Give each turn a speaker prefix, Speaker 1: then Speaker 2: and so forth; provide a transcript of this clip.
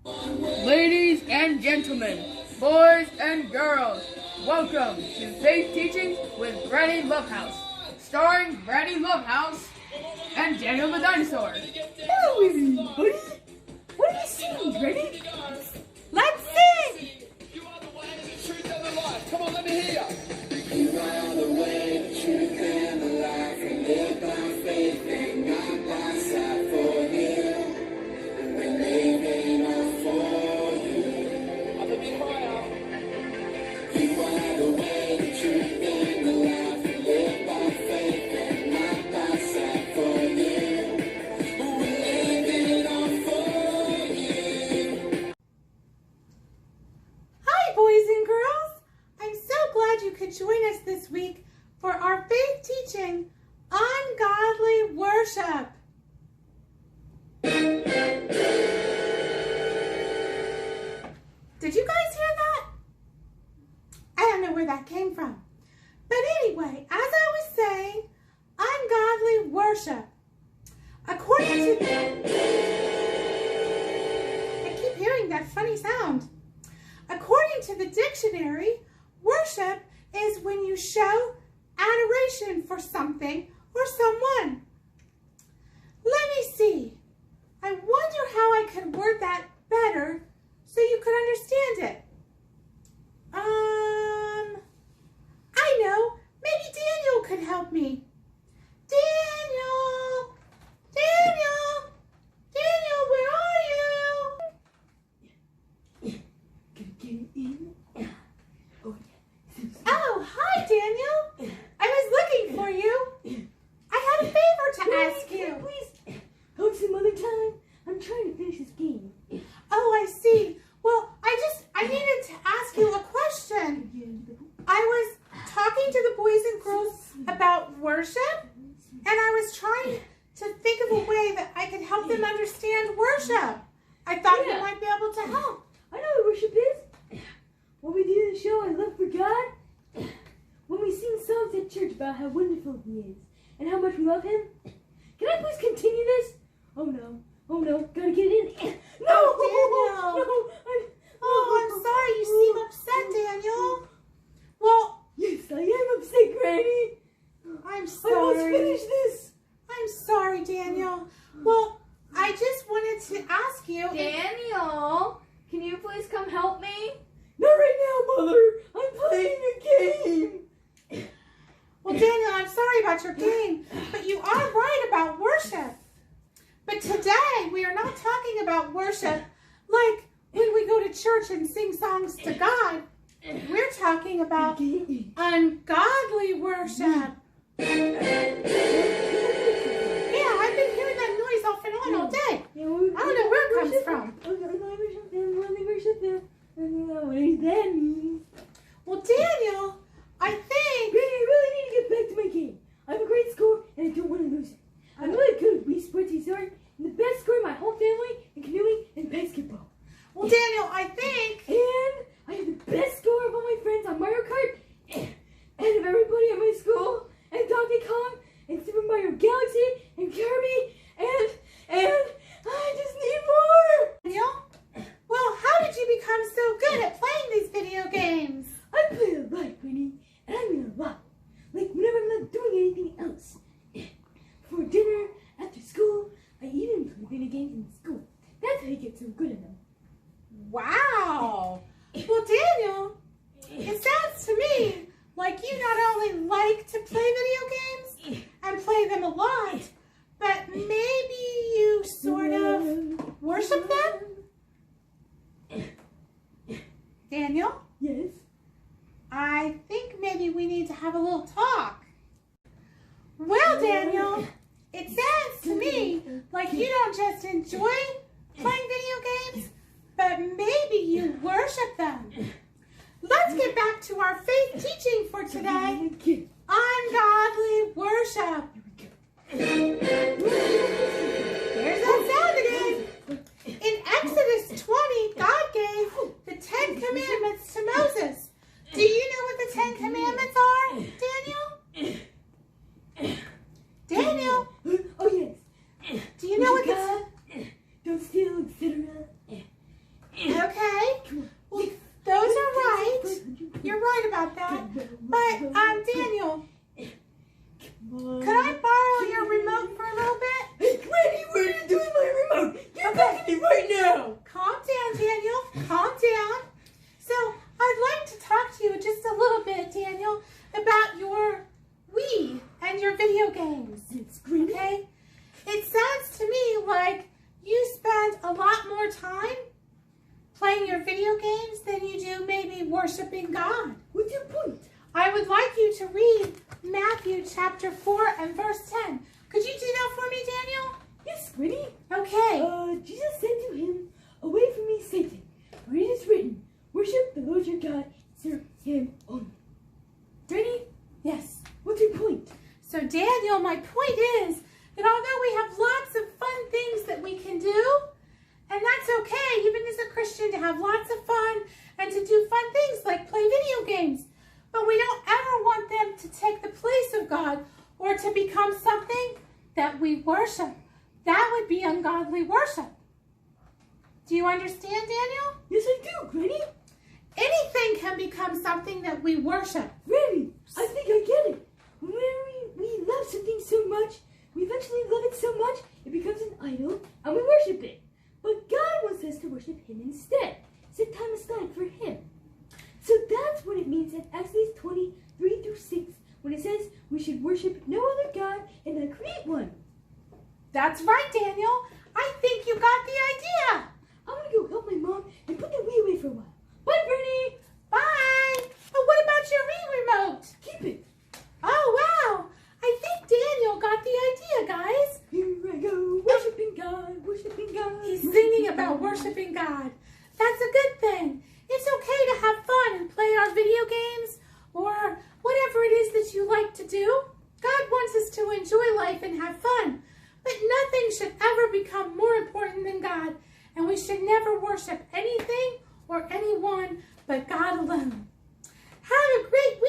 Speaker 1: Ladies and gentlemen, boys and girls, welcome to Faith Teachings with Granny Lovehouse, starring Granny Lovehouse and Daniel the Dinosaur.
Speaker 2: Hello, everybody. What are you singing, Granny? Let's sing!
Speaker 3: You are the way, the truth, and the life. Come on, let me hear you.
Speaker 4: You are the way, the truth, and the life. And live by faith and not by sight. For you, we're living all for you.
Speaker 3: Up a bit higher.
Speaker 4: You are the way, the truth, and the life. And live by faith and not by sight. For you, we're living all for you.
Speaker 2: Hi, boys and girls. I'm so glad you could join us this week for our faith teaching, Ungodly Worship. Did you guys hear that? I don't know where that came from. But anyway, as I was saying, ungodly worship. According to I keep hearing that funny sound. According to the dictionary, worship is when you show adoration for something or someone. Let me see. I wonder how I could word that better so you could understand it. I know. Maybe Daniel could help me. Daniel! Daniel! Daniel, where are you? Oh, hi, Daniel. I was looking for you. I had a favor to ask you.
Speaker 5: Please, hold some other time. I'm trying to finish this game.
Speaker 2: Oh, I see. Well, I needed to ask you a question. I was talking to the boys and girls about worship, and I was trying to think of a way that I could help them understand worship. I thought you might be able to help.
Speaker 5: I know what worship is. When we do the show, I Love for God. When we sing songs at church about how wonderful He is and how much we love Him. Can I please continue this? Oh no, gotta get it in. No,
Speaker 2: Daniel.
Speaker 5: no,
Speaker 2: I'm sorry. You seem upset, Daniel. Well,
Speaker 5: yes, I am upset, Granny.
Speaker 2: I'm
Speaker 5: I must
Speaker 2: sorry.
Speaker 5: finish this.
Speaker 2: I'm sorry, Daniel. Well, I just wanted to ask you.
Speaker 1: Daniel, can you please come help me?
Speaker 5: Not right now, Mother. I'm playing a game.
Speaker 2: Well, Daniel, I'm sorry about your game, but you are right about worship. But today, we are not talking about worship like when we go to church and sing songs to God. We're talking about ungodly worship. Yeah, I've been hearing that noise off and on all day. I don't know where it comes from.
Speaker 5: What does that mean?
Speaker 2: Well, Daniel, I think...
Speaker 5: Granny, I really need to get back to my game. I have a great score, and I don't want to lose it. I'm really good at Wii Sports Resort, and the best score in my whole family in canoeing and basketball.
Speaker 2: Well, Daniel, I think...
Speaker 5: And I have the best score of all my friends on Mario Kart, and of everybody at my school, and Donkey Kong, and Super Mario Galaxy, and Kirby, and I just need more!
Speaker 2: Daniel? Well, how did you become so good at playing these video games?
Speaker 5: I play a lot, Granny, and I mean a lot. Like whenever I'm not doing anything else. For dinner, after school, I even play video games in school. That's how you get so good at them.
Speaker 2: Wow. Well, Daniel, it sounds to me like you not only like to play video games and play them a lot, but maybe you sort of worship them? Daniel?
Speaker 5: Yes?
Speaker 2: I think maybe we need to have a little talk. Well, Daniel, it sounds to me like you don't just enjoy playing video games, but maybe you worship them. Let's get back to our faith teaching for today. Ungodly worship. There's that sound again. In Exodus 20, God gave the 10 Commandments to Moses. Do you know what the 10 Commandments are, Daniel? Daniel?
Speaker 5: Oh yes.
Speaker 2: Do you know what the...
Speaker 5: Don't steal, etc. right now.
Speaker 2: Calm down, Daniel. Calm down. So, I'd like to talk to you just a little bit, Daniel, about your Wii and your video games.
Speaker 5: It's great.
Speaker 2: Okay? It sounds to me like you spend a lot more time playing your video games than you do maybe worshiping God.
Speaker 5: What's your point?
Speaker 2: I would like you to read Matthew chapter 4 and verse 10. Could you do that for me, Daniel?
Speaker 5: Yes, Granny.
Speaker 2: Okay.
Speaker 5: Jesus said to him, "Away from me, Satan, for it is written, worship the Lord your God, serve him only." Granny,
Speaker 2: Yes.
Speaker 5: what's your point?
Speaker 2: So, Daniel, my point is that although we have lots of fun things that we can do, and that's okay, even as a Christian, to have lots of fun and to do fun things like play video games, but we don't ever want them to take the place of God or to become something that we worship. That would be ungodly worship. Do you understand, Daniel?
Speaker 5: Yes, I do, Granny.
Speaker 2: Anything can become something that we worship.
Speaker 5: Granny, I think I get it. When we love something so much, we eventually love it so much, it becomes an idol, and we worship it. But God wants us to worship him instead. Set time aside for him. So that's what it means in Exodus 20:3-6, when it says we should worship no other God and the create one.
Speaker 2: That's right, Daniel. I think you got the idea.
Speaker 5: I'm gonna go help my mom and put the Wii away for a while. Bye, Granny.
Speaker 2: Bye. But what about your Wii remote?
Speaker 5: Keep it.
Speaker 2: Oh, wow. I think Daniel got the idea, guys.
Speaker 5: Here I go, worshiping God, worshiping God.
Speaker 2: He's singing about worshiping God. That's a good thing. It's okay to have fun and play our video games or whatever it is that you like to do. God wants us to enjoy life and have fun. But nothing should ever become more important than God. And we should never worship anything or anyone but God alone. Have a great